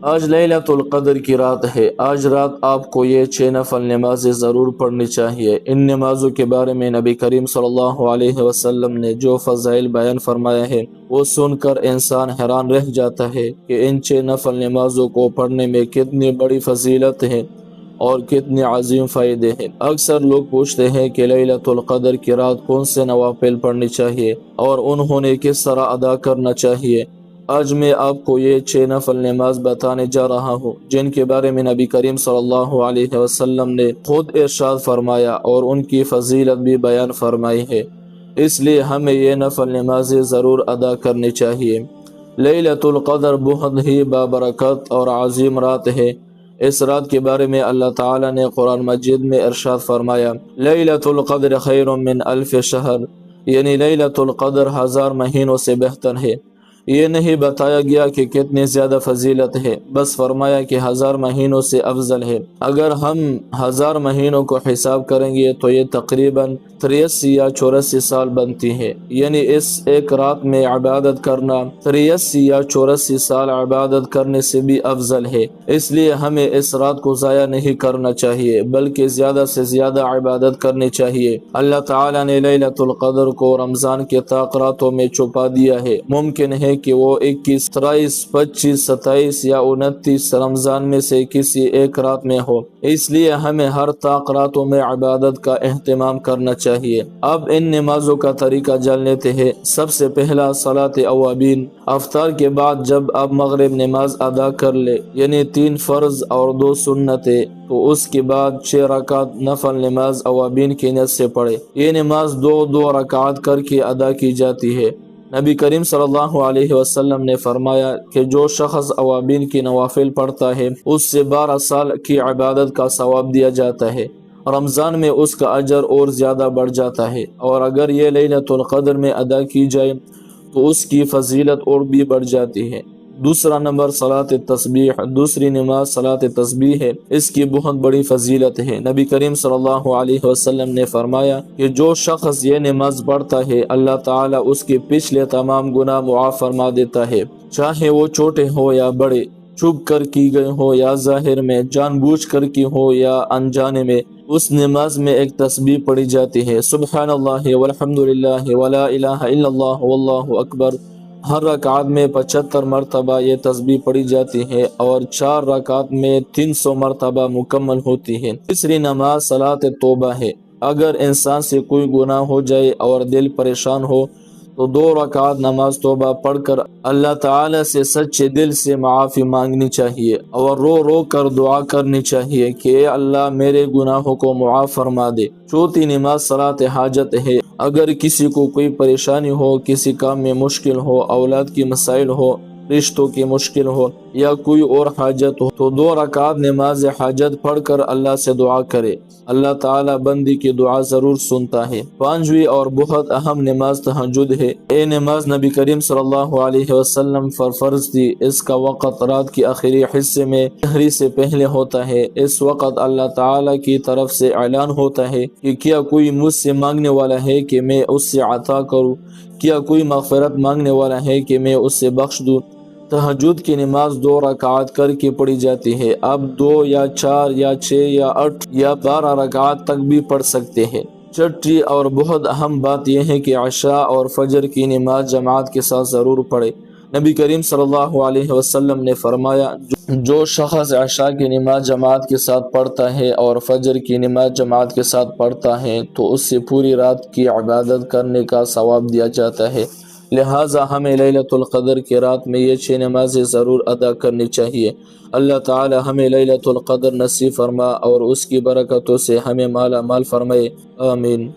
آج لیلۃ القدر کی رات ہے۔ آج رات آپ کو یہ 6 نفل نمازیں ضرور پڑھنی چاہیے۔ ان نمازوں کے بارے میں نبی کریم صلی اللہ علیہ وسلم نے جو فضائل بیان فرمایا ہے وہ سن کر انسان حیران رہ جاتا ہے کہ ان 6 نفل نمازوں کو پڑھنے میں کتنی بڑی فضیلت ہے اور کتنے عظیم فائدے ہیں۔ اکثر لوگ پوچھتے ہیں کہ لیلۃ القدر کی رات کون سے نوافل پڑھنی چاہیے اور انہیں کس طرح ادا کرنا چاہیے۔ آج میں آپ کو یہ 6 نفل نماز بتانے جا رہا ہوں جن کے بارے میں نبی کریم صلی اللہ علیہ وسلم نے خود ارشاد فرمایا اور ان کی فضیلت بھی بیان فرمائی ہے، اس لیے ہمیں یہ نفل نمازیں ضرور ادا کرنی چاہیے۔ لیلۃ القدر بہت ہی بابرکت اور عظیم رات ہے۔ اس رات کے بارے میں اللہ تعالیٰ نے قرآن مجید میں ارشاد فرمایا، لیلۃ القدر خیر من الف شہر، یعنی لیلۃ القدر 1000 مہینوں سے بہتر ہے۔ یہ نہیں بتایا گیا کہ کتنی زیادہ فضیلت ہے، بس فرمایا کہ 1000 مہینوں سے افضل ہے۔ اگر ہم 1000 مہینوں کو حساب کریں گے تو یہ تقریباً 83 یا 84 سال بنتی ہے، یعنی اس ایک رات میں عبادت کرنا 83 یا 84 سال عبادت کرنے سے بھی افضل ہے۔ اس لیے ہمیں اس رات کو ضائع نہیں کرنا چاہیے بلکہ زیادہ سے زیادہ عبادت کرنی چاہیے۔ اللہ تعالیٰ نے لیلۃ القدر کو رمضان کے طاق راتوں میں چھپا دیا ہے۔ ممکن ہے کہ وہ 21، 23، 25، 27 یا 29 رمضان میں سے کسی ایک رات میں ہو، اس لیے ہمیں ہر طاق راتوں میں عبادت کا اہتمام کرنا چاہیے۔ اب ان نمازوں کا طریقہ جان لیتے ہیں۔ سب سے پہلا صلاۃ اوابین، افطار کے بعد جب آپ مغرب نماز ادا کر لے، یعنی 3 فرض اور 2 سنتیں، تو اس کے بعد 6 رکعت نفل نماز اوابین کی نیت سے پڑھے۔ یہ نماز 2 رکعات کر کے ادا کی جاتی ہے۔ نبی کریم صلی اللہ علیہ وسلم نے فرمایا کہ جو شخص اوابین کی نوافل پڑھتا ہے اس سے 12 سال کی عبادت کا ثواب دیا جاتا ہے۔ رمضان میں اس کا اجر اور زیادہ بڑھ جاتا ہے، اور اگر یہ لیلۃ القدر میں ادا کی جائے تو اس کی فضیلت اور بھی بڑھ جاتی ہے۔ دوسرا نمبر صلاۃ التسبیح، دوسری نماز صلاۃ تسبیح ہے۔ اس کی بہت بڑی فضیلت ہے۔ نبی کریم صلی اللہ علیہ وسلم نے فرمایا کہ جو شخص یہ نماز پڑھتا ہے اللہ تعالیٰ اس کے پچھلے تمام گناہ معاف فرما دیتا ہے، چاہے وہ چھوٹے ہو یا بڑے، چھپ کر کی گئے ہو یا ظاہر میں، جان بوجھ کر کی ہو یا انجانے میں۔ اس نماز میں ایک تسبیح پڑھی جاتی ہے، سبحان اللہ والحمد للہ ولا الہ الا اللہ واللہ اکبر۔ ہر رکعت میں 75 مرتبہ یہ تسبیح پڑھی جاتی ہے اور 4 رکعت میں 300 مرتبہ مکمل ہوتی ہے۔ تیسری نماز صلاۃ توبہ ہے۔ اگر انسان سے کوئی گناہ ہو جائے اور دل پریشان ہو تو 2 رکعت نماز توبہ پڑھ کر اللہ تعالیٰ سے سچے دل سے معافی مانگنی چاہیے اور رو رو کر دعا کرنی چاہیے کہ اے اللہ میرے گناہوں کو معاف فرما دے۔ چوتھی نماز صلاۃ حاجت ہے۔ اگر کسی کو کوئی پریشانی ہو، کسی کام میں مشکل ہو، اولاد کی مسائل ہو، رشتوں کی مشکل ہو یا کوئی اور حاجت ہو تو 2 رکعت نماز حاجت پڑھ کر اللہ سے دعا کرے۔ اللہ تعالیٰ بندی کی دعا ضرور سنتا ہے۔ 5ویں اور بہت اہم نماز تہجد ہے۔ یہ نماز نبی کریم صلی اللہ علیہ وسلم پر فرض تھی۔ اس کا وقت رات کے آخری حصے میں سحری سے پہلے ہوتا ہے۔ اس وقت اللہ تعالیٰ کی طرف سے اعلان ہوتا ہے کہ کیا کوئی مجھ سے مانگنے والا ہے کہ میں اس سے عطا کروں، کیا کوئی مغفرت مانگنے والا ہے کہ میں اس سے بخش دوں۔ تہجد کی نماز 2 رکعات کر کے پڑھی جاتی ہے۔ اب 2 یا 4 یا 6 یا 8 یا 12 رکعات تک بھی پڑھ سکتے ہیں۔ چھٹی اور بہت اہم بات یہ ہے کہ عشاء اور فجر کی نماز جماعت کے ساتھ ضرور پڑھے۔ نبی کریم صلی اللہ علیہ وسلم نے فرمایا جو شخص عشاء کی نماز جماعت کے ساتھ پڑھتا ہے اور فجر کی نماز جماعت کے ساتھ پڑھتا ہے تو اس سے پوری رات کی عبادت کرنے کا ثواب دیا جاتا ہے۔ لہٰذا ہمیں لیلۃ القدر کی رات میں یہ 6 نمازیں ضرور ادا کرنی چاہیے۔ اللہ تعالی ہمیں لیلۃ القدر نصیب فرما اور اس کی برکتوں سے ہمیں مالا مال فرمائے، آمین۔